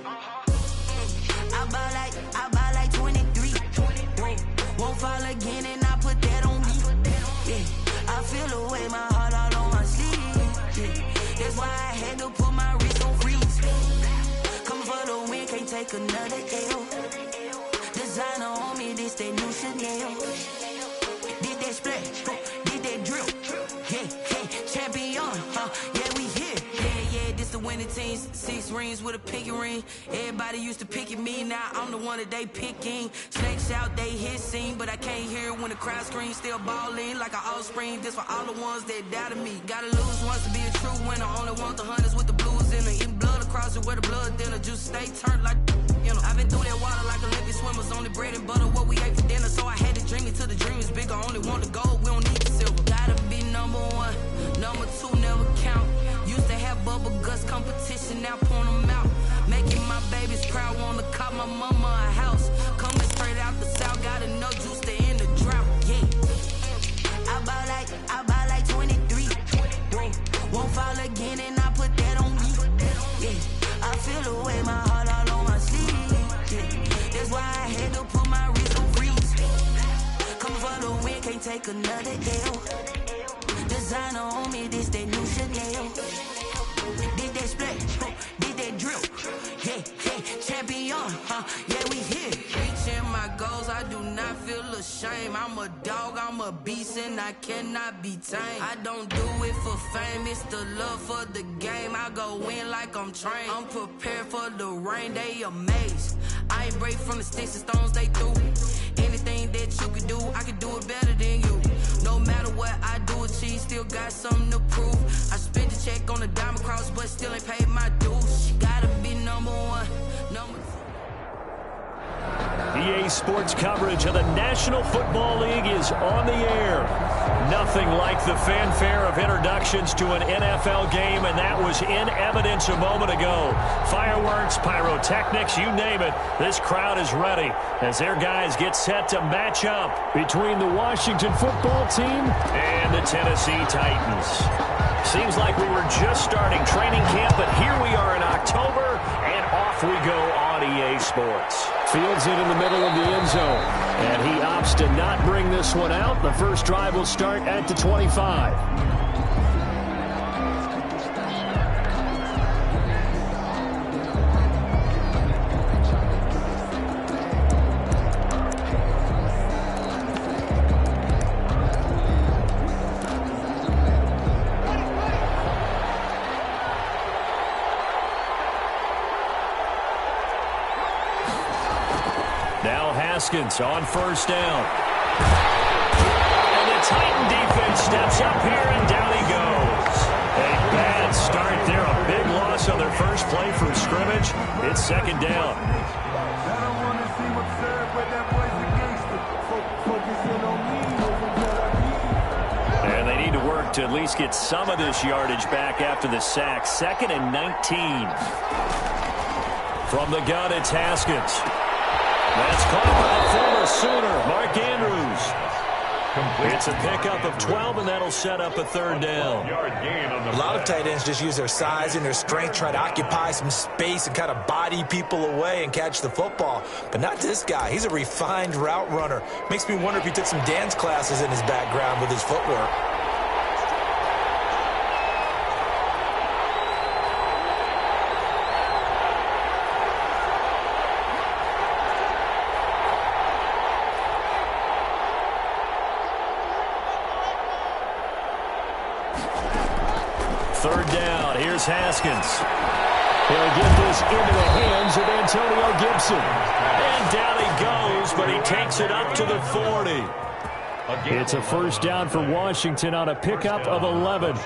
I buy like 23. Won't fall again and I put that on me. Yeah, I feel the way, my heart all on my sleeve. Yeah, that's why I had to put my wrist on freeze. Coming for the win, can't take another L. Designer on me, this that new Chanel. Did that splash, did that drill. Yeah, champion, yeah, we here. Yeah, this the winning team. 6 rings with a pinky ring. Everybody used to pick at me, now I'm the one that they picking. Snakes out, they hit scene, but I can't hear it when the crowd screams. Still ballin' like an offspring. This for all the ones that doubted me. Gotta lose once to be a true winner. Only want the hunters with the blues in it. Eating blood across it where the blood thinner. Juice stay turned like, you know. I've been through that water like Olympic swimmers. Only bread and butter, what we ate for dinner. So I had to dream it till the dream is bigger. Only want the gold, we don't need the silver. Gotta be number 1, number 2 never count. Used to have bubble guts competition, now point them out. Making my babies proud, wanna cop my mama a house. Coming straight out the south, gotta know juice to end the drought. Yeah, I buy like 23. Won't fall again and I put that on me. Yeah, I feel the way, my heart all on my sleeve. Yeah, that's why I had to put my wrist on freeze. Coming for the win, can't take another L. Designer on me, this that new Chanel. Did that splash, did that drill. Yeah, champion, yeah, we here. Reaching my goals, I do not feel ashamed. I'm a dog, I'm a beast, and I cannot be tamed. I don't do it for fame, it's the love for the game. I go in like I'm trained. I'm prepared for the rain, they amazed. I ain't break from the sticks and stones they threw. Anything that you could do, I could do it better than you. No matter what I do, achieve, still got something to prove. I spent the check on the diamond cross, but still ain't paid my dues. Gotta be number 1, number 2. EA Sports coverage of the National Football League is on the air. Nothing like the fanfare of introductions to an NFL game, and that was in evidence a moment ago. Fireworks, pyrotechnics, you name it. This crowd is ready as their guys get set to match up between the Washington football team and the Tennessee Titans. Seems like we were just starting training camp, but here we are in October, and off we go on EA Sports. Fields it in the middle of the end zone, and he opts to not bring this one out. The first drive will start at the 25. Haskins on first down. And the Titan defense steps up here, and down he goes. A bad start there, a big loss on their first play from scrimmage. It's second down. And they need to work to at least get some of this yardage back after the sack. 2nd and 19. From the gun, it's Haskins. That's caught by former Sooner, Mark Andrews. It's a pickup of 12, and that'll set up a third down. A lot of tight ends just use their size and their strength, try to occupy some space and kind of body people away and catch the football. But not this guy. He's a refined route runner. Makes me wonder if he took some dance classes in his background with his footwork. Third down, here's Haskins. He'll get this into the hands of Antonio Gibson. And down he goes, but he takes it up to the 40. It's a first down for Washington on a pickup of 11.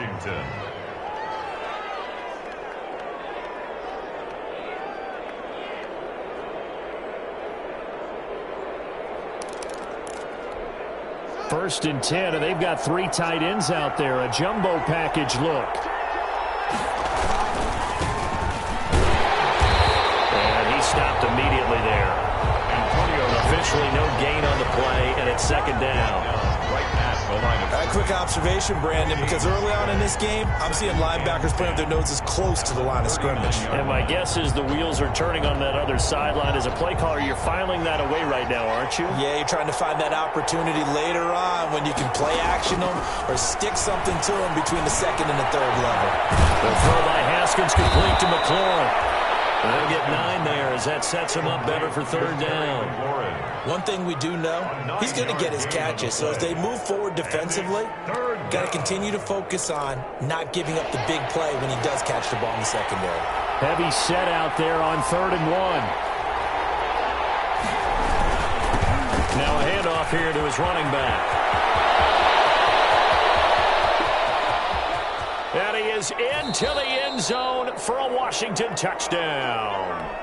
First and 10, and they've got 3 tight ends out there. A jumbo package look. And he stopped immediately there. Officially no gain on the play, and it's second down. A quick observation, Brandon, because early on in this game, I'm seeing linebackers putting up their noses close to the line of scrimmage. And my guess is the wheels are turning on that other sideline. As a play caller, you're filing that away right now, aren't you? Yeah, you're trying to find that opportunity later on when you can play action them or stick something to them between the second and the third level. The throw by Haskins complete to McLaurin. They'll get 9 there as that sets him up better for third down. One thing we do know, he's going to get his catches. So as they move forward defensively, got to continue to focus on not giving up the big play when he does catch the ball in the secondary. Heavy set out there on 3rd and 1. Now a handoff here to his running back. And he is into the end zone for a Washington touchdown.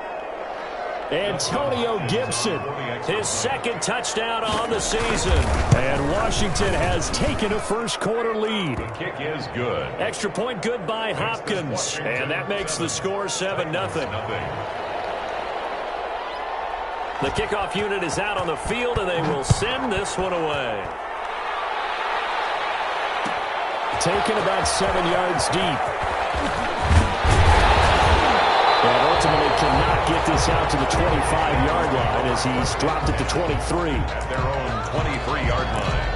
Antonio Gibson, his second touchdown on the season. And Washington has taken a first-quarter lead. The kick is good. Extra point good by Hopkins. And that makes the score 7-0. The kickoff unit is out on the field, and they will send this one away. Taken about 7 yards deep. And ultimately cannot get this out to the 25-yard line as he's dropped at the 23. At their own 23-yard line.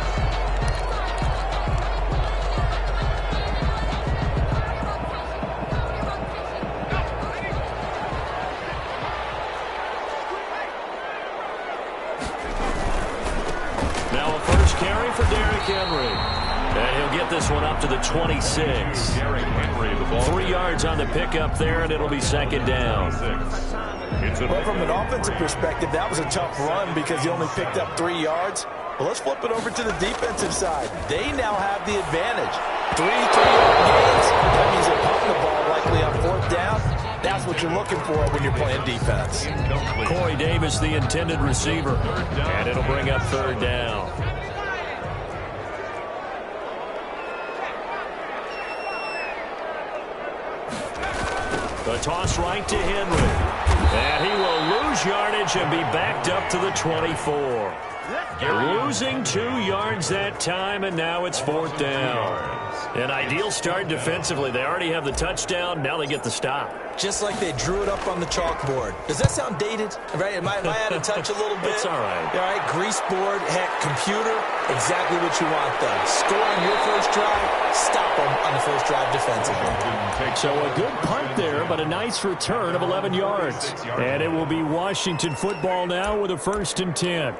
Now a first carry for Derrick Henry. And he'll get this one up to the 26. 3 yards on the pickup there, and it'll be second down. Well, from an offensive perspective, that was a tough run because he only picked up 3 yards. Well, let's flip it over to the defensive side. They now have the advantage. 3 3-yard gains. That means they're pumping the ball likely on 4th down. That's what you're looking for when you're playing defense. Corey Davis, the intended receiver. And it'll bring up 3rd down. The toss right to Henry. And he will lose yardage and be backed up to the 24. Losing 2 yards that time, and now it's 4th down. An ideal start defensively. They already have the touchdown. Now they get the stop. Just like they drew it up on the chalkboard. Does that sound dated? Right? Am I out of touch a little bit? It's all right. All right, grease board, heck, computer, exactly what you want, though. Score on your first drive, stop them on the first drive defensively. So a good punt there, but a nice return of 11 yards. And it will be Washington football now with a 1st and 10.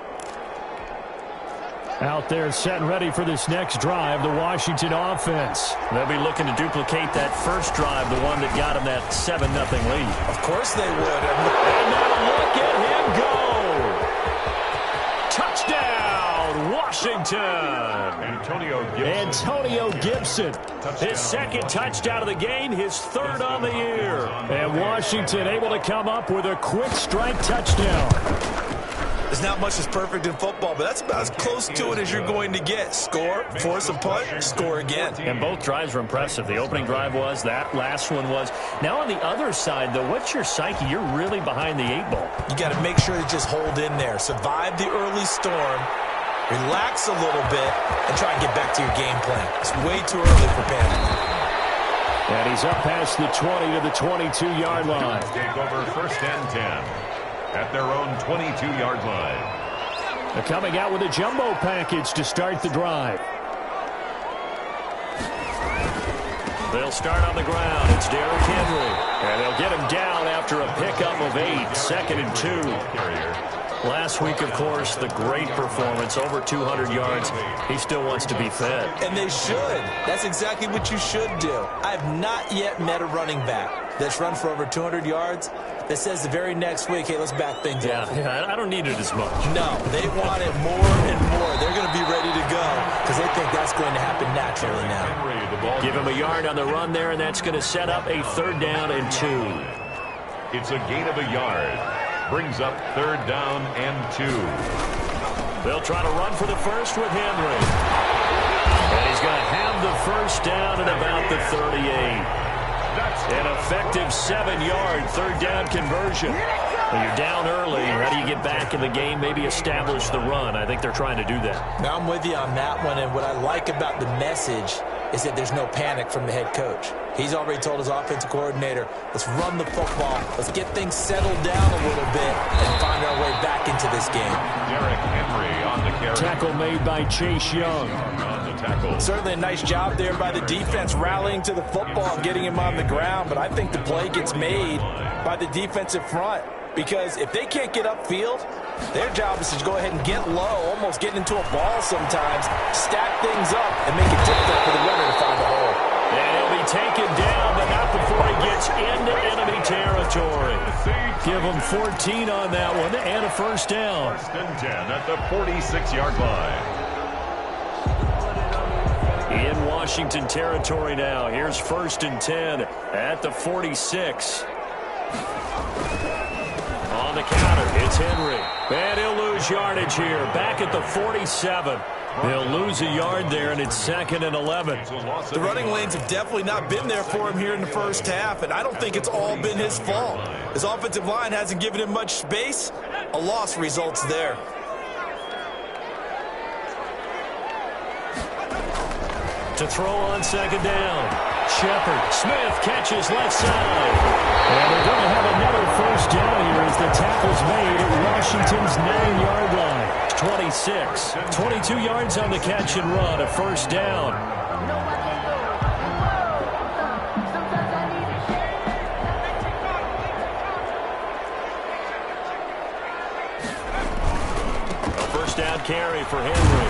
Out there set and ready for this next drive, the Washington offense. They'll be looking to duplicate that first drive, the one that got them that 7-0 lead. Of course they would. And now look at him go. Touchdown, Washington. Antonio Gibson. His second touchdown of the game, his 3rd on the year. And Washington able to come up with a quick strike touchdown. There's not much that's perfect in football, but that's about as close to it as you're going to get. Score, force a punt, score again. And both drives were impressive. The opening drive was, that last one was. Now on the other side, though, what's your psyche? You're really behind the 8 ball. You got to make sure to just hold in there. Survive the early storm, relax a little bit, and try and get back to your game plan. It's way too early for panic. And he's up past the 20 to the 22-yard line. Take over 1st and 10. At their own 22-yard line. They're coming out with a jumbo package to start the drive. They'll start on the ground. It's Derrick Henry. And they'll get him down after a pickup of 8. 2nd and 2. Last week, of course, the great performance, over 200 yards. He still wants to be fed. And they should. That's exactly what you should do. I have not yet met a running back that's run for over 200 yards that says the very next week, hey, let's back things up. Yeah, I don't need it as much. No, they want it more and more. They're going to be ready to go because they think that's going to happen naturally now. Give him a yard on the run there, and that's going to set up a 3rd down and 2. It's a gain of a yard. Brings up 3rd down and 2. They'll try to run for the first with Henry. And he's going to have the first down at about the 38. An effective 7-yard 3rd down conversion. Well, you're down early. How do you get back in the game, maybe establish the run? I think they're trying to do that. Now, I'm with you on that one, and what I like about the message is that there's no panic from the head coach. He's already told his offensive coordinator, let's run the football, let's get things settled down a little bit, and find our way back into this game. Derrick Henry on the carry. Tackle made by Chase Young. On the tackle. Certainly a nice job there by the defense rallying to the football and getting him on the ground, but I think the play gets made by the defensive front. Because if they can't get upfield, their job is to go ahead and get low, almost get into a ball sometimes, stack things up, and make it difficult for the runner to find a hole. And he'll be taken down, but not before he gets into enemy territory. Give him 14 on that one and a first down. First and 10 at the 46-yard line. In Washington territory now. Here's first and 10 at the 46. On the counter, it's Henry. And he'll lose yardage here. Back at the 47. He'll lose a yard there, and it's second and 11. The running lanes have definitely not been there for him here in the first half, and I don't think it's all been his fault. His offensive line hasn't given him much space. A loss results there. To throw on second down. Shepard. Smith catches left side. And they're going to have another first down here as the tackle's made at Washington's 9-yard line. 26. 22 yards on the catch and run. A first down. A first down carry for Henry.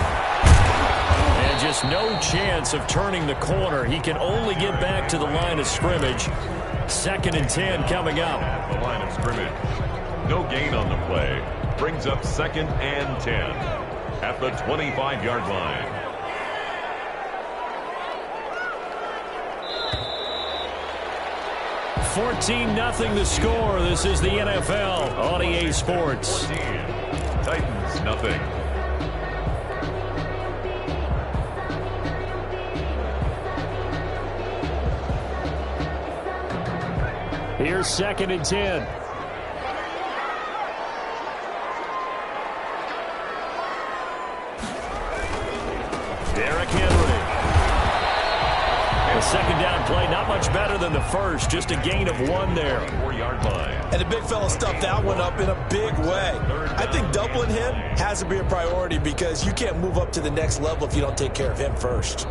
And just no chance of turning the corner. He can only get back to the line of scrimmage. Second and 10 coming up. At the line of scrimmage. No gain on the play. Brings up second and 10 at the 25-yard line. $14-0 the score. This is the NFL on EA Sports. 14. Titans nothing. Here's second and 10. Derrick Henry. The second down play, not much better than the first. Just a gain of 1 there. 4-yard line. And the big fella stuffed that one up in a big way. I think doubling him has to be a priority because you can't move up to the next level if you don't take care of him first.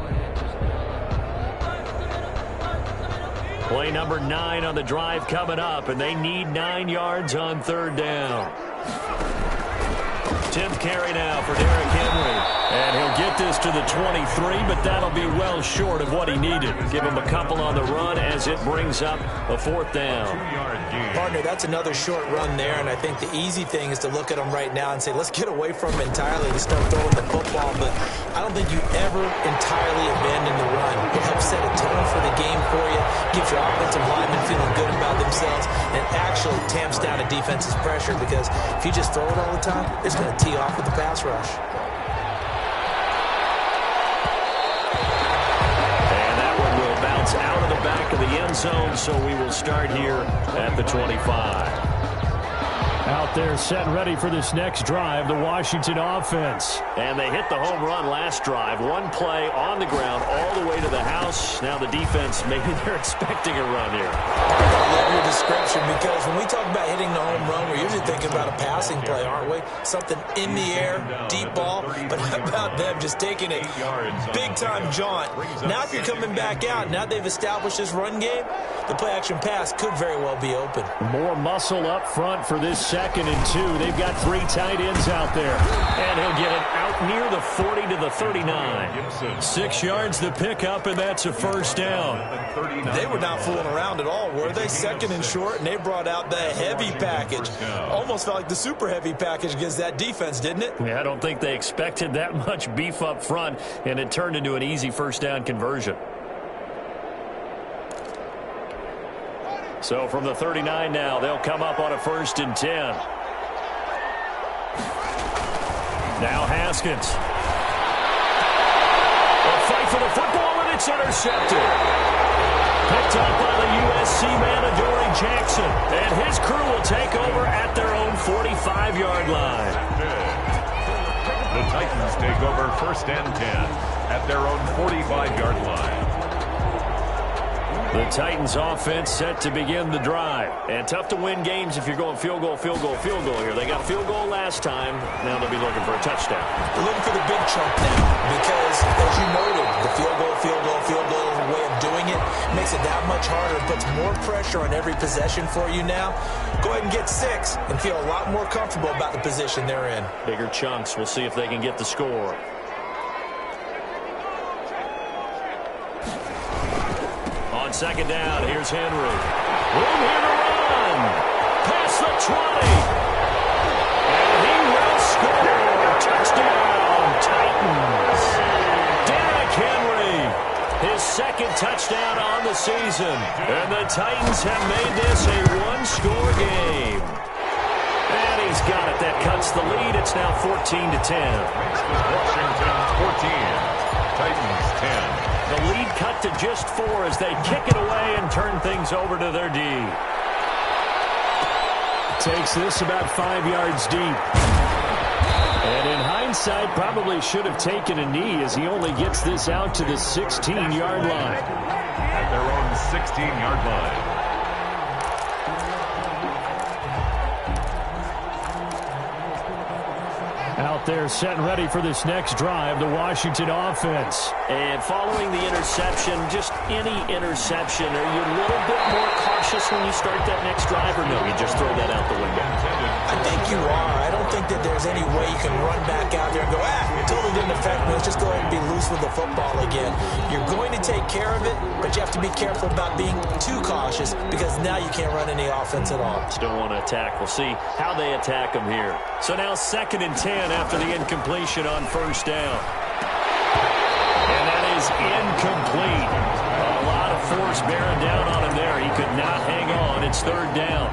Play number 9 on the drive coming up, and they need 9 yards on third down. 10th carry now for Derrick Henry. And he'll get this to the 23, but that'll be well short of what he needed. Give him a couple on the run as it brings up a fourth down. 2-yard gain. Partner, that's another short run there, and I think the easy thing is to look at him right now and say, let's get away from him entirely and start throwing the football. But I don't think you ever entirely abandon the run. It helps set a tone for the game for you, gives your offensive linemen feeling good about themselves, and actually tamps down a defense's pressure because if you just throw it all the time, it's going to tee off with the pass rush. Out of the back of the end zone, so we will start here at the 25. Out there set and ready for this next drive, the Washington offense. And they hit the home run last drive. One play on the ground all the way to the house. Now the defense, maybe they're expecting a run here. I love your description because when we talk about hitting the home run, we're usually thinking about a passing play, aren't we? Something in the air, deep ball. But how about them just taking a big-time jaunt? Now if you're coming back out, now they've established this run game, the play-action pass could very well be open. More muscle up front for this second and 2. They've got 3 tight ends out there. And he'll get it out near the 40 to the 39. 6 yards the pickup, and that's a first down. They were not fooling around at all, were they? Second and short, and they brought out the heavy package. Almost felt like the super heavy package against that defense, didn't it? Yeah, I don't think they expected that much beef up front, and it turned into an easy first down conversion. So from the 39 now, they'll come up on a first and 10. Now Haskins. A fight for the football, and it's intercepted. Picked up by the USC man, Adoree Jackson. And his crew will take over at their own 45-yard line. The Titans take over 1st and 10 at their own 45-yard line. The Titans offense set to begin the drive. And tough to win games if you're going field goal here. They got a field goal last time. Now they'll be looking for a touchdown. They're looking for the big chunk now because, as you noted, the field goal way of doing it makes it that much harder. It puts more pressure on every possession for you now. Go ahead and get 6 and feel a lot more comfortable about the position they're in. Bigger chunks. We'll see if they can get the score. On 2nd down, here's Henry. Room here to run. Past the 20. And he will score. Touchdown, Titans. Derrick Henry, his 2nd touchdown on the season. And the Titans have made this a one-score game. And he's got it. That cuts the lead. It's now 14-10. Washington 14, Titans 10. The lead cut to just 4 as they kick it away and turn things over to their D. Takes this about 5 yards deep. And in hindsight, probably should have taken a knee as he only gets this out to the 16-yard line. At their own 16-yard line. Out there set and ready for this next drive, the Washington offense. And following the interception, just any interception, are you a little bit more cautious when you start that next drive, or no, you just throw that out the window? I think you are. I don't think that there's any way you can run back out there and go, it totally didn't affect me. Let's just go ahead and be loose with the football again. You're going to take care of it, but you have to be careful about being too cautious because now you can't run any offense at all. Still want to attack. We'll see how they attack them here. So now 2nd and 10 after the incompletion on 1st down. And that is incomplete. A lot of force bearing down on him there. He could not hang on. It's 3rd down.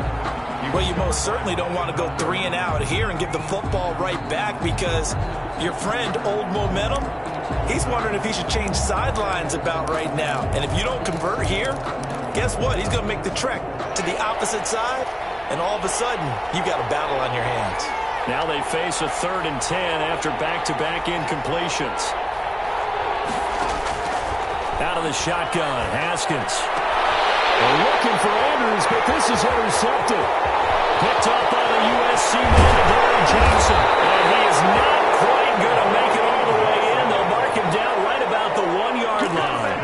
Well, you most certainly don't want to go 3 and out here and give the football right back because your friend, Old Momentum, he's wondering if he should change sidelines about right now. And if you don't convert here, guess what? He's going to make the trek to the opposite side, and all of a sudden, you've got a battle on your hands. Now they face a 3rd and 10 after back-to-back incompletions. Out of the shotgun, Haskins. They're looking for Andrews, but this is intercepted. Picked up by the USC man, Adoree Jackson. And he is not quite going to make it all the way in. They'll mark him down right about the 1-yard line.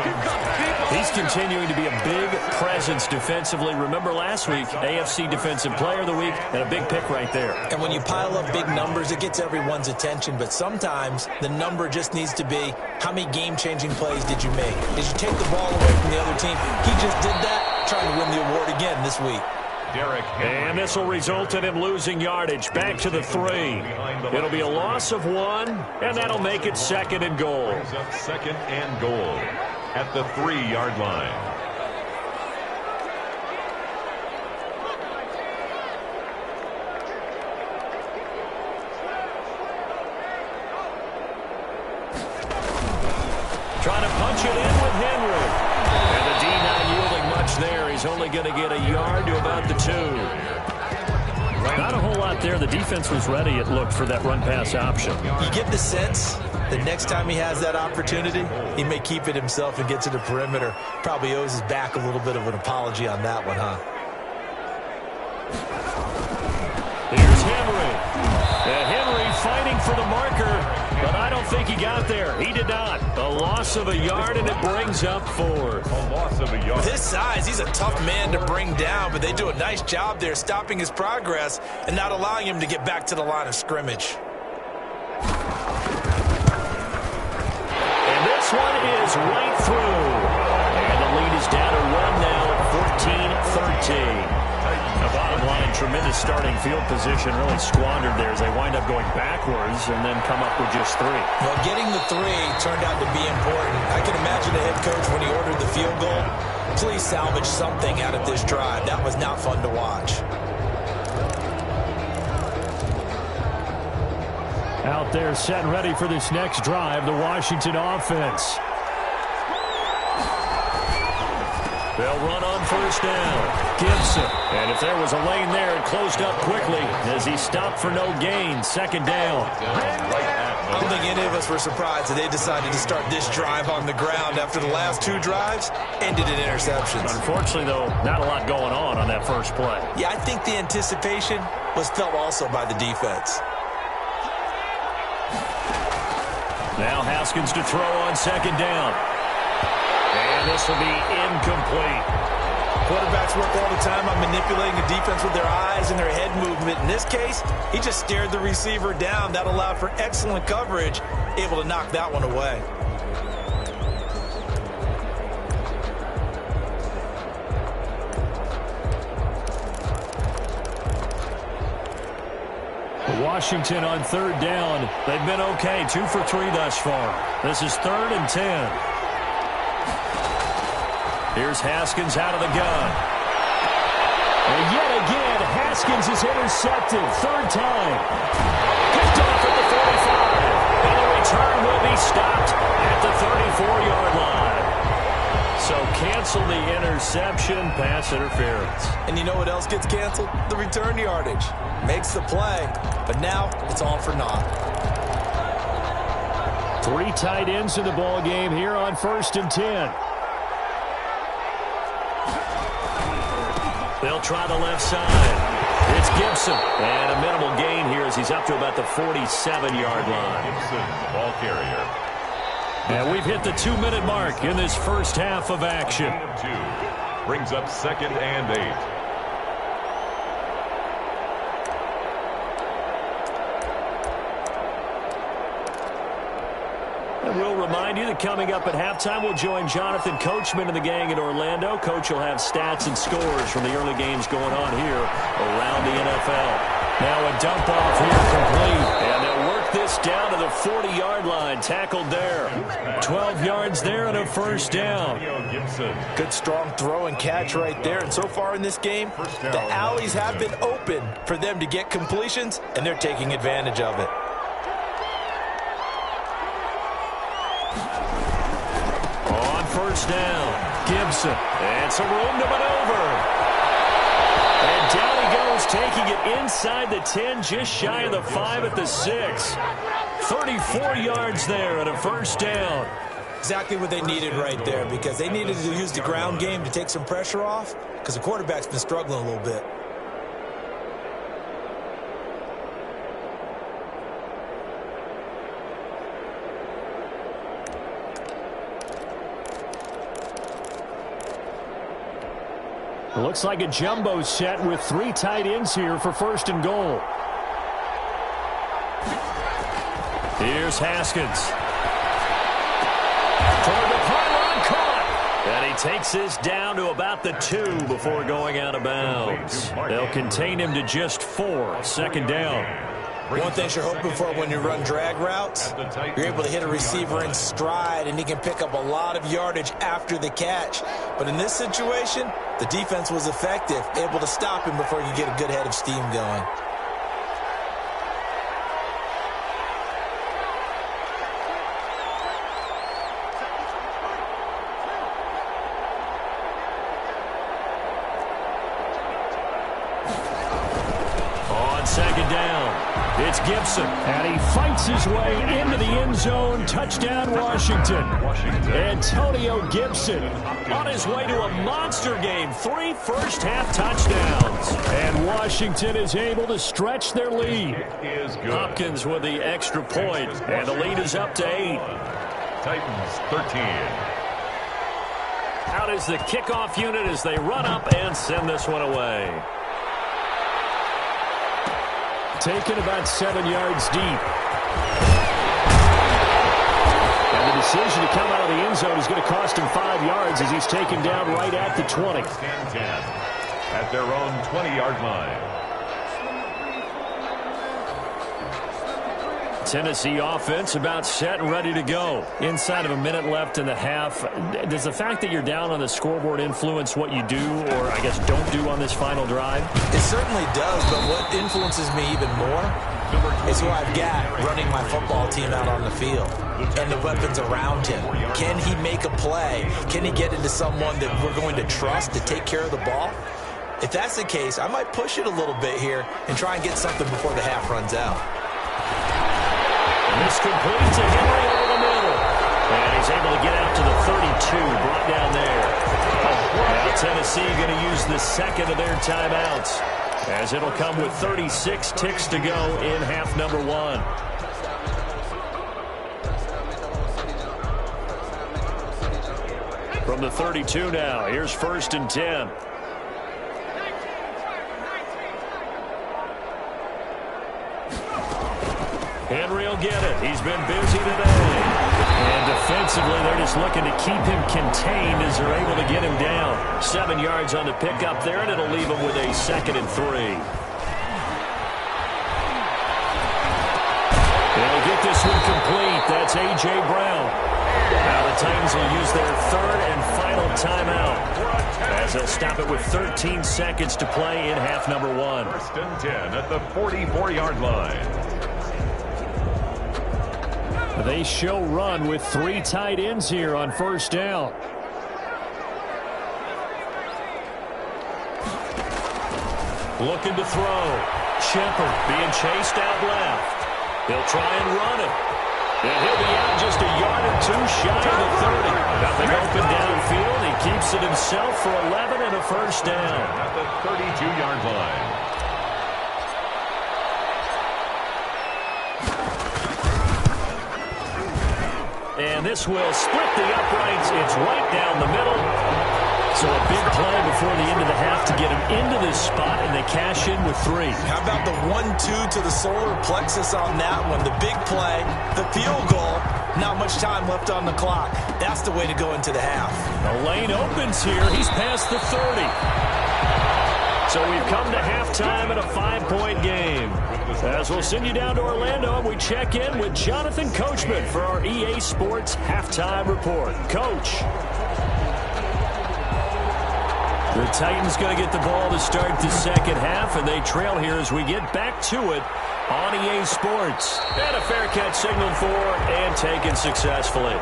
He's continuing to be a big presence defensively. Remember last week, AFC Defensive Player of the Week, and a big pick right there. And when you pile up big numbers, it gets everyone's attention. But sometimes the number just needs to be, how many game-changing plays did you make? Did you take the ball away from the other team? He just did that, trying to win the award again this week. And this will result in him losing yardage. Back to the 3. It'll be a loss of 1, and that'll make it 2nd and goal. 2nd and goal at the 3-yard line. Trying to punch it in with Henry. And the D not yielding much there. He's only going to get a yard to about the 2. Not a whole lot there. The defense was ready, it looked, for that run-pass option. You get the sense that next time he has that opportunity, he may keep it himself and get to the perimeter. Probably owes his back a little bit of an apology on that one, huh? Here's Henry. And Henry fighting for the marker, but I don't think he got there. He did not. A loss of a yard, and it brings up 4. A loss of a yard. With his size, he's a tough man to bring down, but they do a nice job there stopping his progress and not allowing him to get back to the line of scrimmage. And this one is right through. And the lead is down to 1 now at 14-13. The bottom line, tremendous starting field position, really squandered there as they wind up going backwards and then come up with just 3. Well, getting the 3 turned out to be important. I can imagine the head coach when he ordered the field goal, please salvage something out of this drive. That was not fun to watch. Out there set and ready for this next drive, the Washington offense. They'll run on first down. Gibson. And if there was a lane there, it closed up quickly as he stopped for no gain. Second down. I don't think any of us were surprised that they decided to start this drive on the ground after the last two drives ended in interceptions. Unfortunately, though, not a lot going on that first play. Yeah, I think the anticipation was felt also by the defense. Now Haskins to throw on second down. And this will be incomplete. Quarterbacks work all the time on manipulating the defense with their eyes and their head movement. In this case, he just stared the receiver down. That allowed for excellent coverage, able to knock that one away. Washington on third down. They've been okay, 2 for 3 thus far. This is 3rd and 10. Here's Haskins out of the gun. And yet again, Haskins is intercepted. Third time. Picked off at the 45. And the return will be stopped at the 34-yard line. So cancel the interception, pass interference. And you know what else gets canceled? The return yardage. Makes the play, but now it's all for naught. 3 tight ends in the ball game here on 1st and 10. They'll try the left side. It's Gibson. And a minimal gain here as he's up to about the 47-yard line. Gibson, ball carrier. And we've hit the 2-minute mark in this first half of action. 2 brings up 2nd and 8. And we'll remind you that coming up at halftime, we'll join Jonathan Coachman and the gang in Orlando. Coach will have stats and scores from the early games going on here around the NFL. Now a dump off here complete. And they'll work this down to the 40-yard line. Tackled there. 12 yards there and a first down. Good strong throw and catch right there. And so far in this game, the alleys have been open for them to get completions, and they're taking advantage of it. First down, Gibson, and some room to maneuver. And down he goes, taking it inside the 10, just shy of the 5 at the 6. 34 yards there and a first down. Exactly what they needed right there, because they needed to use the ground game to take some pressure off, because the quarterback's been struggling a little bit. It looks like a jumbo set with 3 tight ends here for 1st and goal. Here's Haskins. Toward the pylon, caught. And he takes this down to about the 2 before going out of bounds. They'll contain him to just 4. 2nd down. One thing you're hoping for when you run drag routes, you're able to hit a receiver in stride, and he can pick up a lot of yardage after the catch. But in this situation, the defense was effective, able to stop him before you get a good head of steam going. On 2nd down. It's Gibson, and he fights his way into the end zone. Touchdown, Washington. Antonio Gibson on his way to a monster game. 3 first-half touchdowns. And Washington is able to stretch their lead. Hopkins with the extra point, and the lead is up to 8. Titans 13. Out is the kickoff unit as they run up and send this one away. Taken about 7 yards deep. And the decision to come out of the end zone is going to cost him 5 yards as he's taken down right at the 20. 10 at their own 20-yard line. Tennessee offense about set and ready to go. Inside of a minute left in the half. Does the fact that you're down on the scoreboard influence what you do, or I guess don't do on this final drive? It certainly does, but what influences me even more is who I've got running my football team out on the field. and the weapons around him. Can he make a play? Can he get into someone that we're going to trust to take care of the ball? If that's the case, I might push it a little bit here and try and get something before the half runs out. And this completes a Henry over the middle. And he's able to get out to the 32, brought down there. Now Tennessee going to use the second of their timeouts, as it'll come with 36 ticks to go in half number one. From the 32 now, here's 1st and 10. Henry will get it. He's been busy today. And defensively, they're just looking to keep him contained as they're able to get him down. 7 yards on the pickup there, and it'll leave him with a 2nd and 3. They'll get this one complete. That's A.J. Brown. Now the Titans will use their 3rd and final timeout, as they'll stop it with 13 seconds to play in half number one. 1st and 10 at the 44-yard line. They show run with 3 tight ends here on 1st down. Looking to throw. Shepard being chased out left. He'll try and run it. And he'll be out just a yard or 2 shy of the 30. Nothing open downfield. He keeps it himself for 11 and a 1st down. At the 32-yard line. And this will split the uprights. It's right down the middle. So a big play before the end of the half to get him into this spot, and they cash in with 3. How about the 1-2 to the solar plexus on that one? The big play, the field goal, not much time left on the clock. That's the way to go into the half. The lane opens here. He's past the 30. So we've come to halftime in a 5-point game. As we'll send you down to Orlando, and we check in with Jonathan Coachman for our EA Sports Halftime Report. Coach. The Titans going to get the ball to start the second half, and they trail here as we get back to it on EA Sports. And a fair catch signaled for and taken successfully.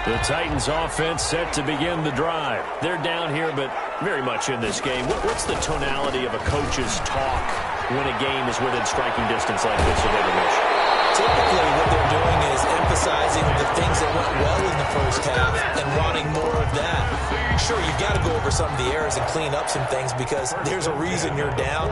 The Titans offense set to begin the drive. They're down here, but very much in this game. What's the tonality of a coach's talk when a game is within striking distance like this of English? Typically, what they're doing is emphasizing the things that went well in the first half and wanting more of that. Sure, you've got to go over some of the errors and clean up some things because there's a reason you're down.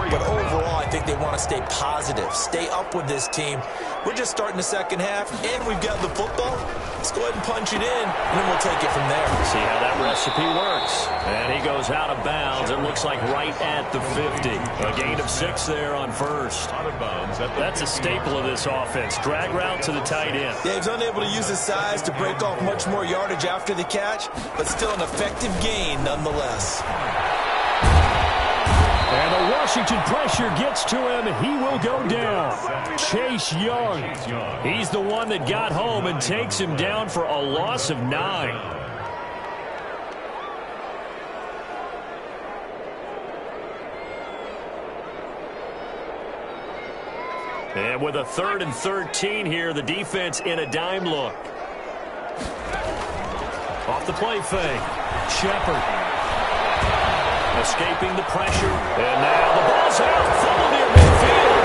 But overall, I think they want to stay positive, stay up with this team. We're just starting the second half, and we've got the football. Let's go ahead and punch it in, and then we'll take it from there. See how that recipe works. And he goes out of bounds. It looks like right at the 50. A gain of 6 there on first. That's a staple of this offense. Drag route to the tight end. Yeah, he's unable to use his size to break off much more yardage after the catch, but still an effective gain nonetheless. And the Washington pressure gets to him, and he will go down. Chase Young. He's the one that got home and takes him down for a loss of 9. And with a 3rd and 13 here, the defense in a dime look. Off the play fake. Shepard. Escaping the pressure. And now the ball's out. Fumble near midfield.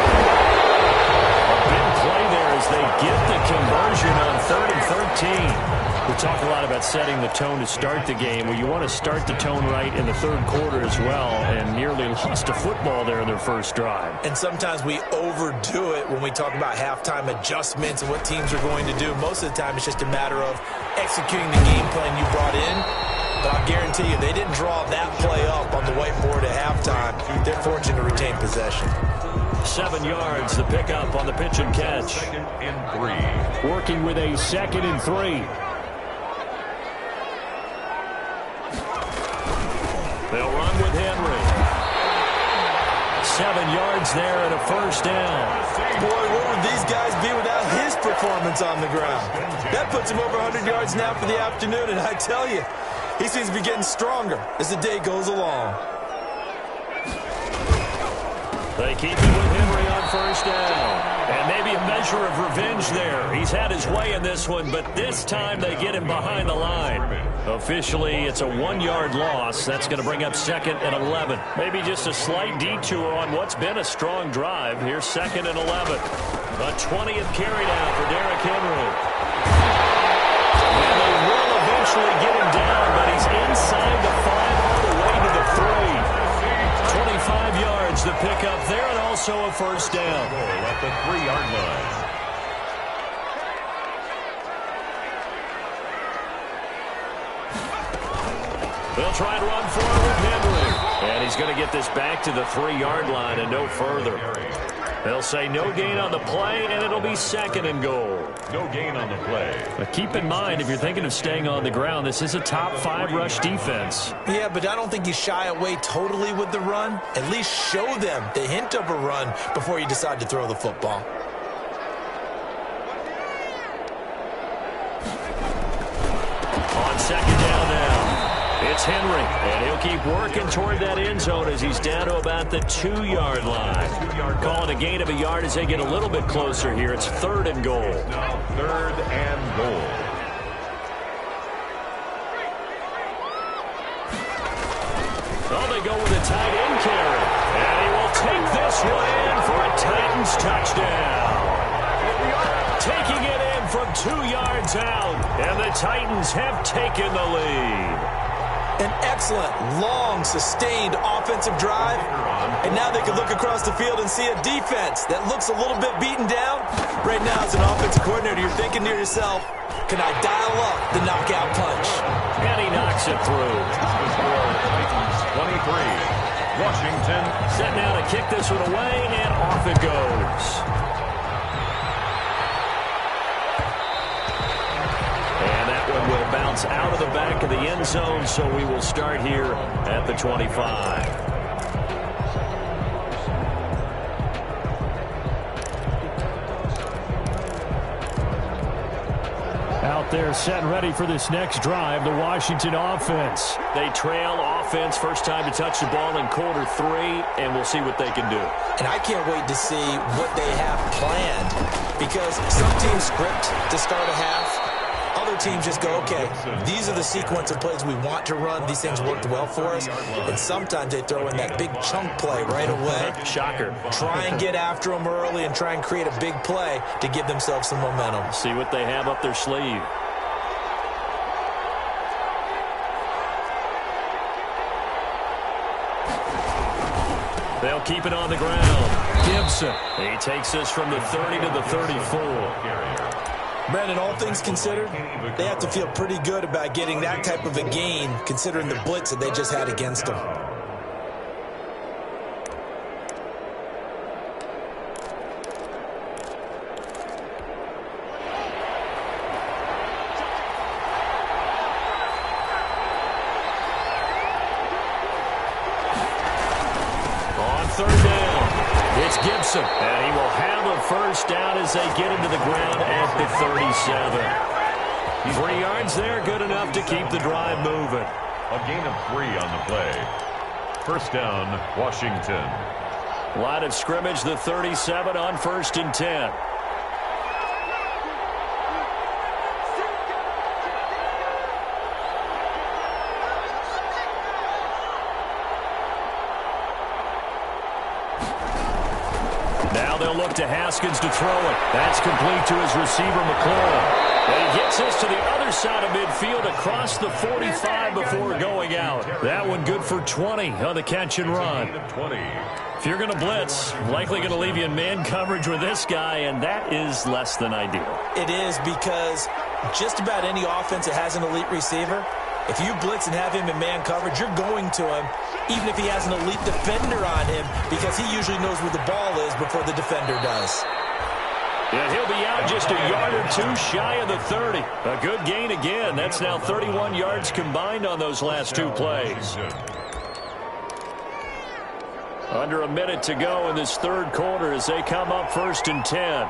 A big play there as they get the conversion on 3rd and 13. We talk a lot about setting the tone to start the game. Well, you want to start the tone right in the 3rd quarter as well, and nearly lost a football there in their first drive. And sometimes we overdo it when we talk about halftime adjustments and what teams are going to do. Most of the time, it's just a matter of executing the game plan you brought in. But I'll guarantee you, they didn't draw that play up on the whiteboard at halftime. They're fortunate to retain possession. 7 yards, the pickup on the pitch and catch. 2nd and 3. Working with a 2nd and 3. They'll run with Henry. 7 yards there and a 1st down. Boy, what would these guys be without his performance on the ground? That puts him over 100 yards now for the afternoon, and I tell you, he seems to be getting stronger as the day goes along. They keep it with Henry on first down. And maybe a measure of revenge there. He's had his way in this one, but this time they get him behind the line. Officially, it's a 1-yard loss. That's going to bring up 2nd and 11. Maybe just a slight detour on what's been a strong drive. Here's 2nd and 11. A 20th carry down for Derrick Henry. And they will eventually get him down, but he's inside the 5 all the way to the 3. 25 yards to pick up there, and also a first down. At the 3-yard line. They'll try and run forward with Henry. And he's going to get this back to the 3-yard line and no further. They'll say no gain on the play, and it'll be 2nd and goal. No gain on the play. But keep in mind, if you're thinking of staying on the ground, this is a top 5 rush defense. Yeah, but I don't think you shy away totally with the run. At least show them the hint of a run before you decide to throw the football. On 2nd down now, it's Henry, and he'll keep working toward that end zone as he's down to about the 2-yard line. Calling a gain of a yard as they get a little bit closer here. It's 3rd and goal. Now 3rd and goal. Oh, they go with a tight end carry. And he will take this one in for a Titans touchdown. Taking it in from 2 yards out. And the Titans have taken the lead. An excellent, long, sustained offensive drive. And now they can look across the field and see a defense that looks a little bit beaten down. Right now, as an offensive coordinator, you're thinking to yourself, can I dial up the knockout punch? And he knocks it through. 23. Washington. Set now to kick this one away, and off it goes. And that one will bounce out of the back of the end zone, so we will start here at the 25. Out there set and ready for this next drive, the Washington offense. They trail offense, first time to touch the ball in quarter 3, and we'll see what they can do. And I can't wait to see what they have planned, because some teams script to start a half. Other teams just go, okay, these are the sequence of plays we want to run. These things worked well for us. And sometimes they throw in that big chunk play right away. Shocker. Try and get after them early and try and create a big play to give themselves some momentum. See what they have up their sleeve. They'll keep it on the ground. Gibson. He takes this from the 30 to the 34. Brandon, all things considered, they have to feel pretty good about getting that type of a gain, considering the blitz that they just had against them. On 3rd down, it's Gibson, and he will have a first down as they get into the ground at the 37. 3 yards there, good enough to keep the drive moving. A gain of 3 on the play. First down, Washington. Line of scrimmage, the 37 on 1st and 10. Now they'll look to Haskins to throw it. That's complete to his receiver, McLaurin. And he gets this to the other side of midfield across the 45 before going out. That one good for 20 on the catch and run. If you're going to blitz, likely going to leave you in man coverage with this guy, and that is less than ideal. It is, because just about any offense that has an elite receiver, if you blitz and have him in man coverage, you're going to him, even if he has an elite defender on him, because he usually knows where the ball is before the defender does. And he'll be out just a yard or 2 shy of the 30. A good gain again. That's now 31 yards combined on those last 2 plays. Under a minute to go in this 3rd quarter as they come up 1st and 10.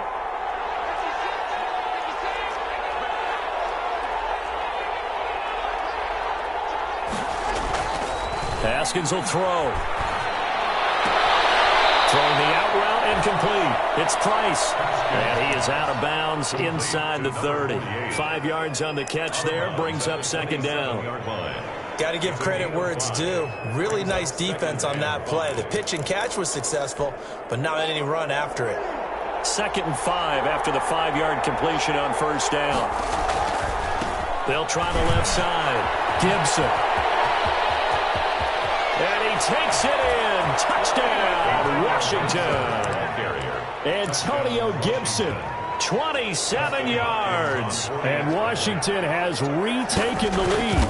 Haskins will throw. Throwing the out route incomplete. It's Price. And he is out of bounds inside the 30. 5 yards on the catch there. Brings up second down. Got to give credit where it's due. Really nice defense on that play. The pitch and catch was successful, but not any run after it. 2nd and 5 after the 5-yard completion on first down. They'll try the left side. Gibson. And he takes it in. Touchdown, Washington. Antonio Gibson, 27 yards. And Washington has retaken the lead.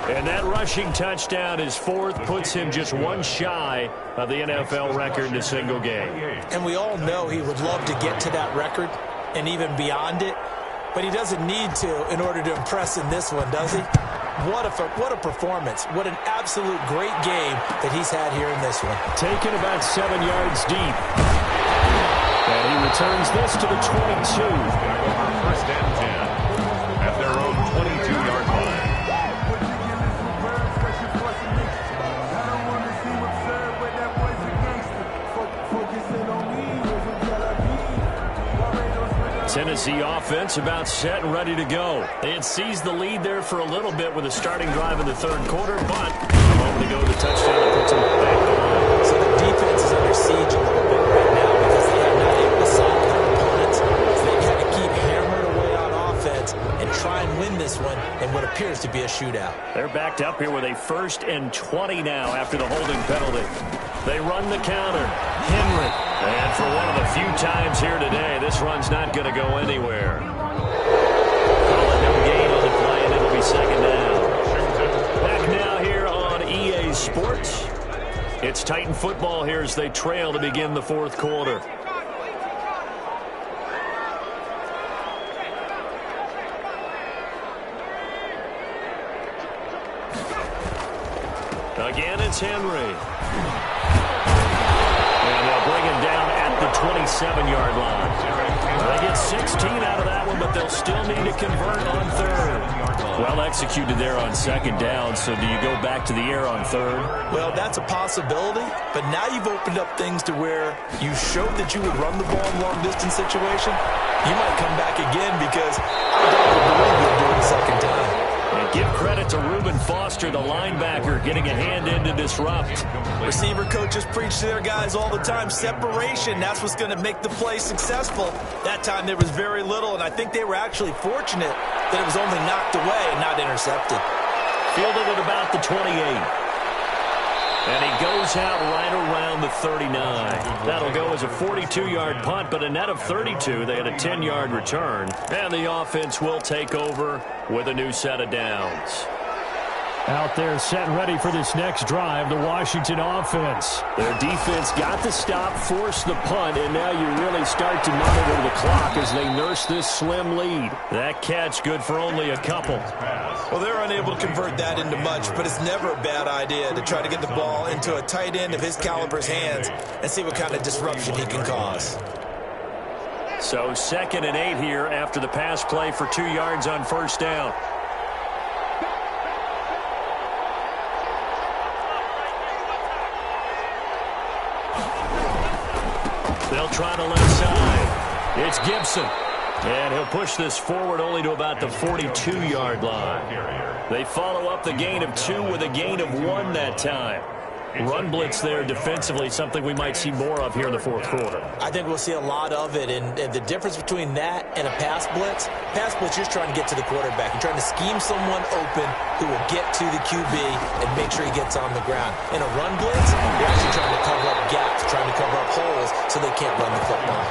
And that rushing touchdown is 4th, puts him just one shy of the NFL record in a single game. And we all know he would love to get to that record and even beyond it, but he doesn't need to in order to impress in this one, does he? What a performance. What an absolute great game that he's had here in this one. Taken about 7 yards deep. And he returns this to the 22. First and 10 at their own 22-yard line. Tennessee offense about set and ready to go. They had seized the lead there for a little bit with a starting drive in the 3rd quarter, but a moment ago the touchdown that puts them back behind. So the defense is under siege a little bit right now because they are not able to solve their opponents. So they got to keep hammering away on offense and try and win this one in what appears to be a shootout. They're backed up here with a 1st and 20 now after the holding penalty. They run the counter. Henry. And for one of the few times here today, this run's not going to go anywhere. Call it no gain on the play, and it'll be second down. Back now here on EA Sports. It's Titan football here as they trail to begin the 4th quarter. Again, it's Henry. And they'll bring him down at the 27-yard line. They get 16 out of that one, but they'll still need to convert on 3rd. Well executed there on 2nd down, so do you go back to the air on 3rd? Well, that's a possibility, but now you've opened up things to where you showed that you would run the ball in long-distance situation. You might come back again because I don't believe you'll do it a second time. And give credit to Reuben Foster, the linebacker, getting a hand in to disrupt. Receiver coaches preach to their guys all the time. Separation, that's what's going to make the play successful. That time there was very little, and I think they were actually fortunate that it was only knocked away and not intercepted. Fielded at about the 28. And he goes out right around the 39. That'll go as a 42-yard punt, but a net of 32. They had a 10-yard return. And the offense will take over with a new set of downs. Out there set and ready for this next drive, the Washington offense. Their defense got the stop, forced the punt, and now you really start to monitor the clock as they nurse this slim lead. That catch good for only a couple. Well, they're unable to convert that into much, but it's never a bad idea to try to get the ball into a tight end of his caliber's hands and see what kind of disruption he can cause. So 2nd and 8 here after the pass play for 2 yards on first down. They'll try the left side. It's Gibson. And he'll push this forward only to about the 42-yard line. They follow up the gain of 2 with a gain of 1 that time. Run blitz there defensively, something we might see more of here in the 4th quarter. I think we'll see a lot of it, and the difference between that and a pass blitz, you're just trying to get to the quarterback. You're trying to scheme someone open who will get to the QB and make sure he gets on the ground. In a run blitz, you're actually trying to cover up gaps, trying to cover up holes so they can't run the football.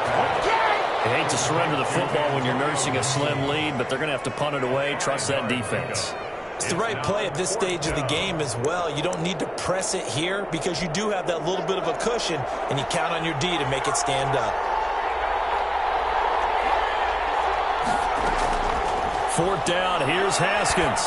I hate to surrender the football when you're nursing a slim lead, but they're going to have to punt it away. Trust that defense. It's the right play at this stage of the game as well. You don't need to press it here because you do have that little bit of a cushion, and you count on your D to make it stand up. 4th down, here's Haskins.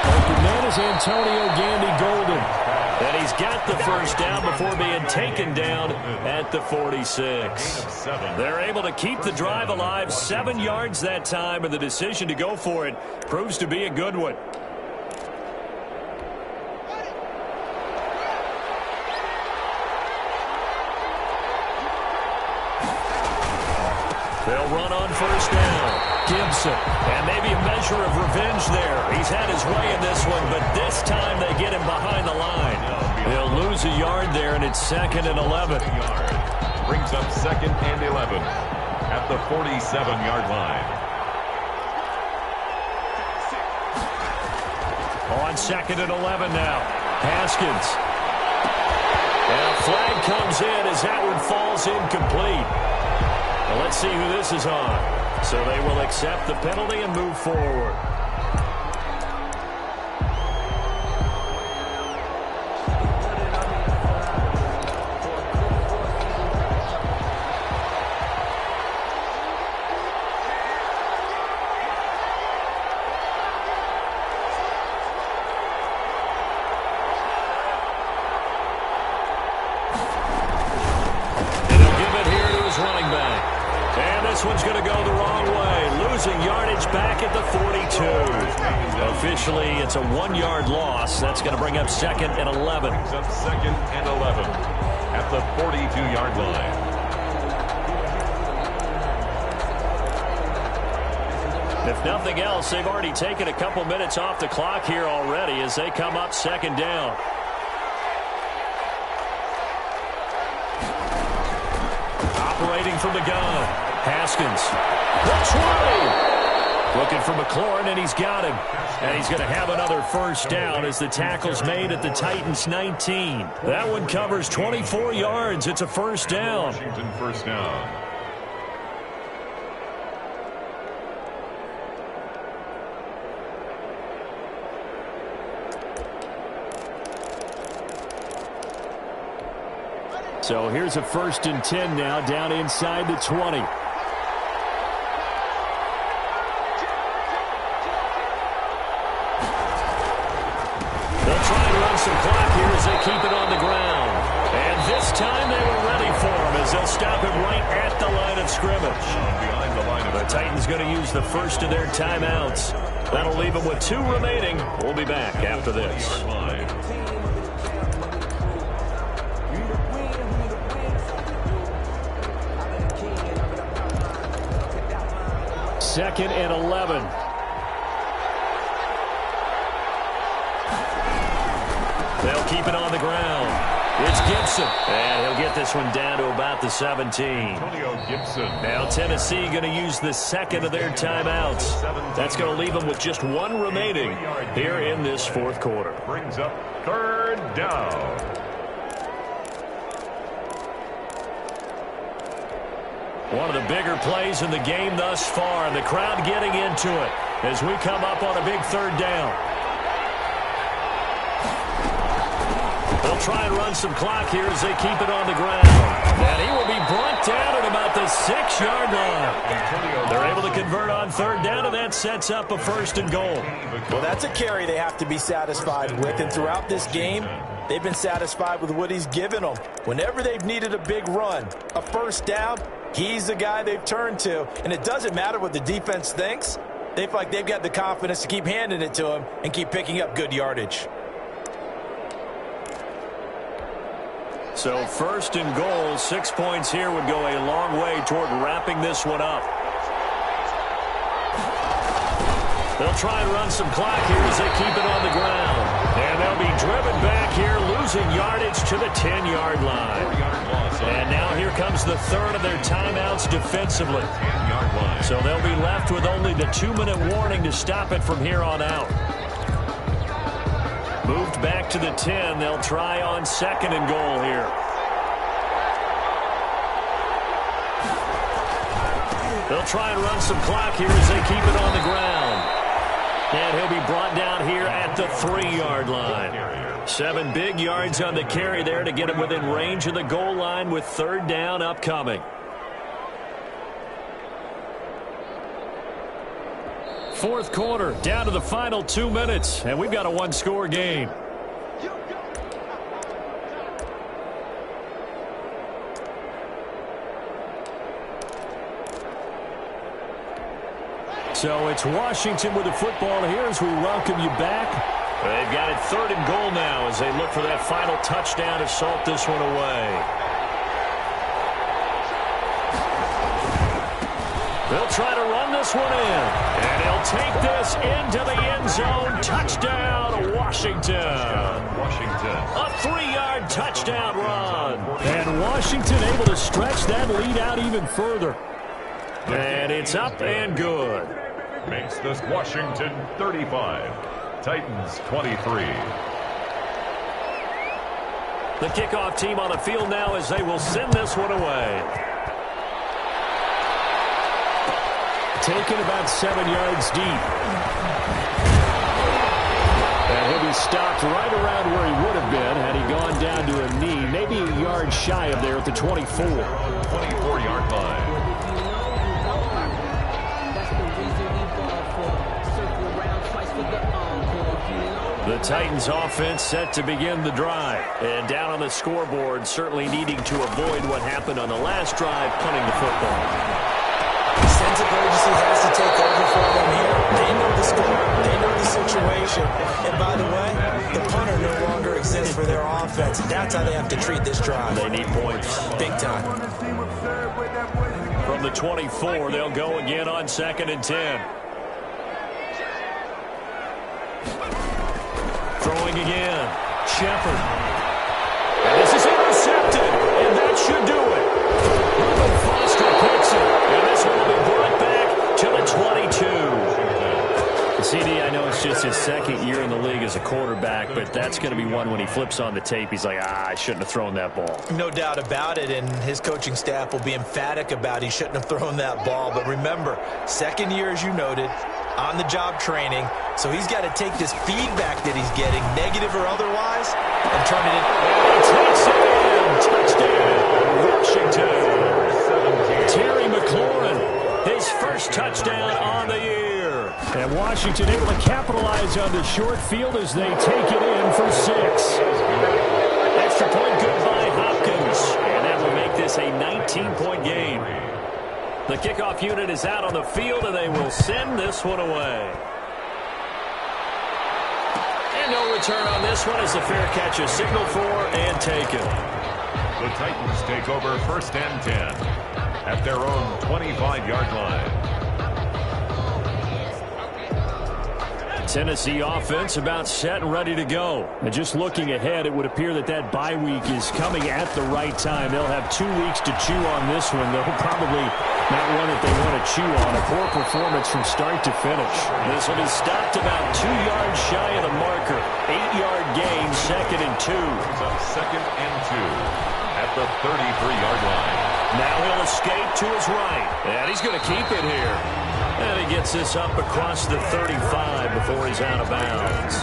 Open man is Antonio Gandy Golden. And he's got the first down before being taken down at the 46. They're able to keep the drive alive, 7 yards that time, and the decision to go for it proves to be a good one. They'll run on first down. Gibson. And maybe a measure of revenge there. He's had his way in this one, but this time they get him behind the line. They'll lose a yard there, and it's 2nd and 11. Brings up 2nd and 11 at the 47-yard line. On 2nd and 11 now. Haskins. And a flag comes in as that one falls incomplete. Well, let's see who this is on. So they will accept the penalty and move forward. This one's going to go the wrong way. Losing yardage back at the 42. Officially, it's a 1-yard loss. That's going to bring up 2nd and 11. Brings up 2nd and 11 at the 42-yard line. If nothing else, they've already taken a couple minutes off the clock here already as they come up 2nd down. Operating from the gun. Haskins. The 20. Looking for McLaurin, and he's got him. And he's going to have another first down as the tackle's made at the Titans' 19. That one covers 24 yards. It's a first down. Washington first down. So here's a 1st and 10 now down inside the 20. Some clock here as they keep it on the ground. And this time they were ready for him as they'll stop him right at the line of scrimmage. Behind the line of the Titans going to use the first of their timeouts. That'll leave them with 2 remaining. We'll be back after this. 2nd and 11. They'll keep it on the ground. It's Gibson. And he'll get this one down to about the 17. Antonio Gibson. Now Tennessee going to use the 2nd of their timeouts. That's going to leave them with just 1 remaining here in this 4th quarter. Brings up 3rd down. One of the bigger plays in the game thus far. And the crowd getting into it as we come up on a big 3rd down. They'll try and run some clock here as they keep it on the ground. And he will be brought down at about the 6-yard line. They're able to convert on 3rd down, and that sets up a 1st and goal. Well, that's a carry they have to be satisfied with. And throughout this game, they've been satisfied with what he's given them. Whenever they've needed a big run, a 1st down, he's the guy they've turned to. And it doesn't matter what the defense thinks. They feel like they've got the confidence to keep handing it to him and keep picking up good yardage. So 1st and goal, 6 points here would go a long way toward wrapping this one up. They'll try and run some clock here as they keep it on the ground. And they'll be driven back here, losing yardage to the 10-yard line. And now here comes the 3rd of their timeouts defensively. 10-yard line. So they'll be left with only the 2-minute warning to stop it from here on out. Moved back to the 10. They'll try on 2nd and goal here. They'll try and run some clock here as they keep it on the ground. And he'll be brought down here at the 3-yard line. 7 big yards on the carry there to get him within range of the goal line with 3rd down upcoming. 4th quarter, down to the final 2 minutes, and we've got a 1-score game. So it's Washington with the football here as we welcome you back. They've got it 3rd and goal now as they look for that final touchdown to salt this one away. They'll try to run this one in. And he'll take this into the end zone. Touchdown, Washington. A 3-yard touchdown run. And Washington able to stretch that lead out even further. And it's up and good. Makes this Washington 35, Titans 23. The kickoff team on the field now as they will send this one away. Taken about 7 yards deep. And he'll be stopped right around where he would have been had he gone down to a knee, maybe a yard shy of there at the 24. 24-yard line. The Titans offense set to begin the drive. And down on the scoreboard, certainly needing to avoid what happened on the last drive, punting the football. Sense of urgency has to take over for them here. They know the score. They know the situation. And by the way, the punter no longer exists for their offense. That's how they have to treat this drive. They need points. Big time. From the 24, they'll go again on 2nd and 10. Throwing again. Shepard. And this is intercepted. And that should do it. Reuben Foster picks it. And this one will be brought back to the 22. CD, I know it's just his 2nd year in the league as a quarterback, but that's going to be one when he flips on the tape. He's like, I shouldn't have thrown that ball. No doubt about it, and his coaching staff will be emphatic about he shouldn't have thrown that ball. But remember, 2nd year, as you noted, on-the-job training, so he's got to take this feedback that he's getting, negative or otherwise, and turn it in. Touchdown, Washington. Terry McLaurin, his first touchdown on the year. And Washington able to capitalize on the short field as they take it in for 6. Extra point good by Hopkins, and that will make this a 19-point game. The kickoff unit is out on the field, and they will send this one away. And no return on this one as the fair catch is signaled for and taken. The Titans take over 1st and 10 at their own 25-yard line. Tennessee offense about set and ready to go. And just looking ahead, it would appear that that bye week is coming at the right time. They'll have 2 weeks to chew on this one. They'll probably not one that they want to chew on. A poor performance from start to finish. This will be stopped about 2 yards shy of the marker. 8-yard gain, 2nd and 2. It's up 2nd and 2 at the 33-yard line. Now he'll escape to his right. And he's going to keep it here. And he gets this up across the 35 before he's out of bounds.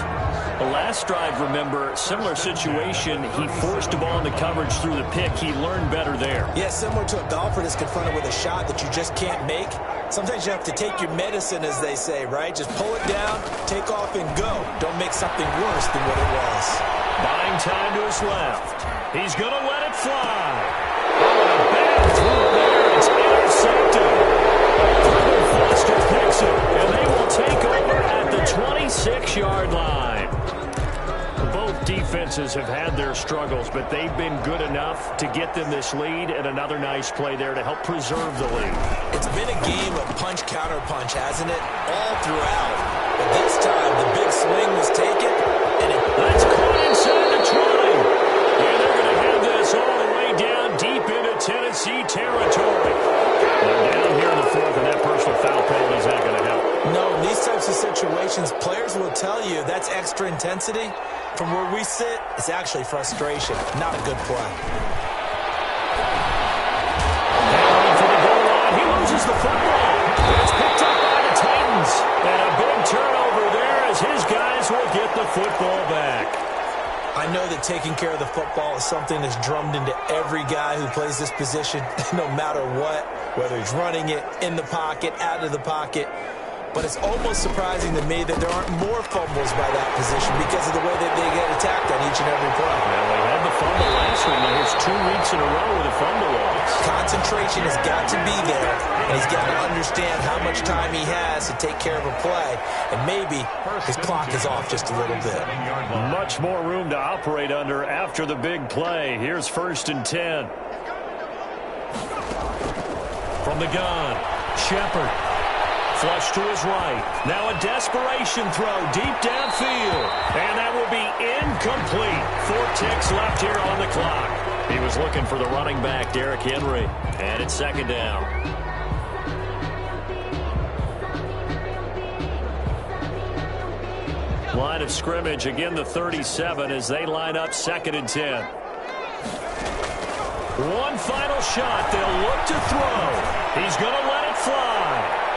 The last drive, remember, similar situation. He forced a ball into coverage through the pick. He learned better there. Yeah, similar to a golfer that's confronted with a shot that you just can't make. Sometimes you have to take your medicine, as they say, right? Just pull it down, take off, and go. Don't make something worse than what it was. Buying time to his left. He's going to let it fly. Oh, a bad throw there. It's intercepted. Foster picks it, and they will take over at the 26-yard line. Both defenses have had their struggles, but they've been good enough to get them this lead, and another nice play there to help preserve the lead. It's been a game of punch-counter-punch, hasn't it? All throughout. But this time, the big swing was taken, and that's caught inside the 20. And they're going to have this all the way down deep into Tennessee territory. They're down here in the 4th, and that personal foul penalty is not going to help. No, in these types of situations, players will tell you that's extra intensity. From where we sit, it's actually frustration. Not a good play. Down for the goal line. He loses the football. It's picked up by the Titans. And a big turnover there as his guys will get the football back. I know that taking care of the football is something that's drummed into every guy who plays this position, no matter what, whether he's running it, in the pocket, out of the pocket. But it's almost surprising to me that there aren't more fumbles by that position because of the way that they get attacked on each and every play. Well, they had the fumble last week. Now here's 2 weeks in a row with a fumble loss. Concentration has got to be there, and he's got to understand how much time he has to take care of a play. And maybe his clock is off just a little bit. Much more room to operate under after the big play. Here's 1st and 10. From the gun. Shepard. Flush to his right. Now a desperation throw deep downfield. And that will be incomplete. 4 ticks left here on the clock. He was looking for the running back, Derrick Henry. And it's second down. Line of scrimmage, again the 37 as they line up 2nd and 10. One final shot. They'll look to throw. He's going to let it fly.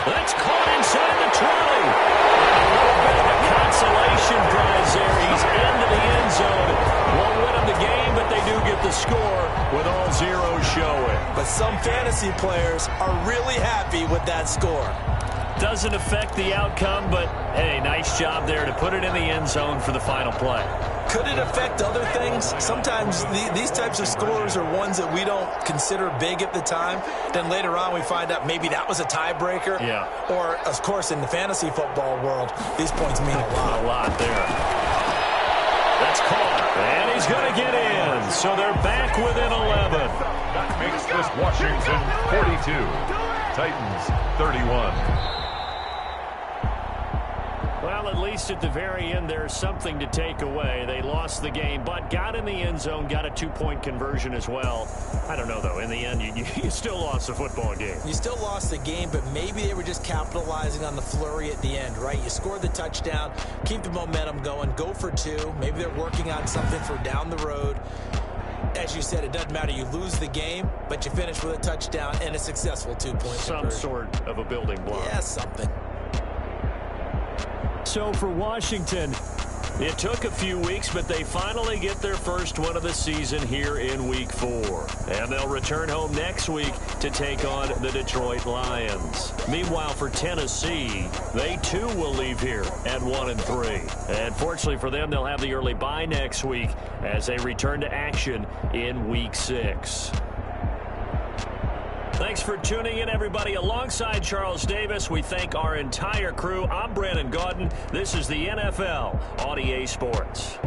That's caught inside the 20. And a little bit of a consolation prize there. He's into the end zone. Won't win them the game, but they do get the score with all zeros showing. But some fantasy players are really happy with that score. Doesn't affect the outcome, but, hey, nice job there to put it in the end zone for the final play. Could it affect other things? Sometimes these types of scores are ones that we don't consider big at the time. Then later on we find out maybe that was a tiebreaker. Yeah. Or, of course, in the fantasy football world, these points mean a lot. A lot there. That's caught. And he's going to get in. So they're back within 11. That makes this Washington 42. Titans 31. Well, at least at the very end, there's something to take away. They lost the game, but got in the end zone, got a 2-point conversion as well. I don't know, though. In the end, you still lost the football game. You still lost the game, but maybe they were just capitalizing on the flurry at the end, right? You scored the touchdown, keep the momentum going, go for 2. Maybe they're working on something for down the road. As you said, it doesn't matter. You lose the game, but you finish with a touchdown and a successful 2-point conversion. Some sort of a building block. Yeah, something. So for Washington, it took a few weeks, but they finally get their first win of the season here in Week 4. And they'll return home next week to take on the Detroit Lions. Meanwhile, for Tennessee, they too will leave here at 1-3. And fortunately for them, they'll have the early bye next week as they return to action in Week 6. Thanks for tuning in, everybody. Alongside Charles Davis, we thank our entire crew. I'm Brandon Gaudin. This is the NFL on EA Sports.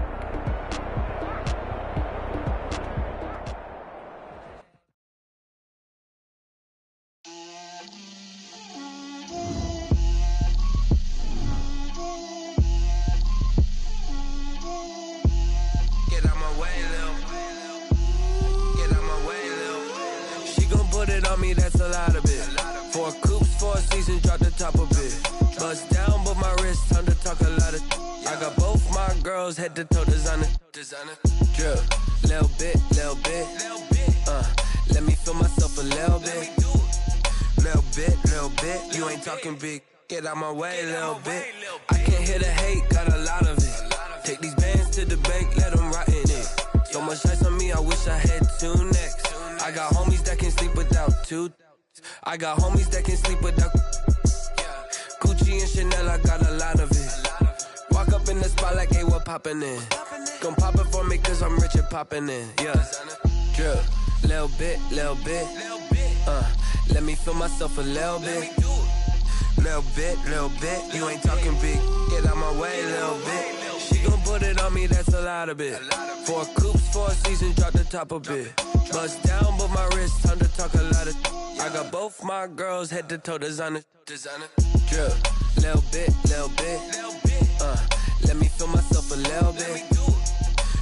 That's a lot of it. 4 coops, 4 seasons, drop the top of it. Bust down, but my wrist, time to talk a lot of. I got both my girls head to toe designer. Drip, little bit. Let me feel myself a little bit. Little bit. You ain't talking big. Get out my way, little bit. I can't hear the hate, got a lot of it. Take these bands to the bank, let them rot in it. So much ice on me, I wish I had 2 necks. I got homies that can sleep without 2. I got homies that can sleep without Gucci and Chanel, I got a lot of it. Walk up in the spot like, hey, what poppin' in? Gon' pop it for me cause I'm rich and poppin' in. Yeah, drip, little bit. Let me feel myself a little bit. Little bit. You ain't talking big. Get out my way, little bit. She gon' put it on me, that's a lot of it. 4 coops, 4 seasons, drop the top of it. Bust down, but my wrist, time to talk a lot of. I got both my girls head to toe designer. Drip, little bit. Let me feel myself a little bit.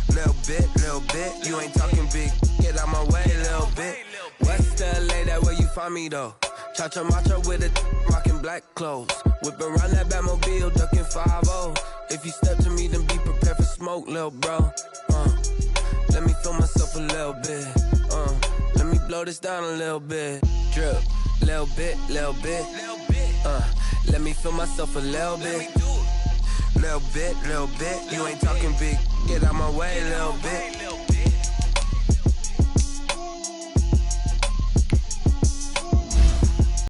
Little bit. You ain't talking big. Get out my way, little bit. West LA, that where you find me though. Cha-cha matcha with it, rockin' black clothes. Whip around that Batmobile, ducking 5-0. If you step to me, then be prepared for smoke, lil' bro. Let me feel myself a little bit. Let me blow this down a little bit. Drip, little bit. Let me feel myself a little bit. Little bit. You ain't talking big. Get out my way, little bit.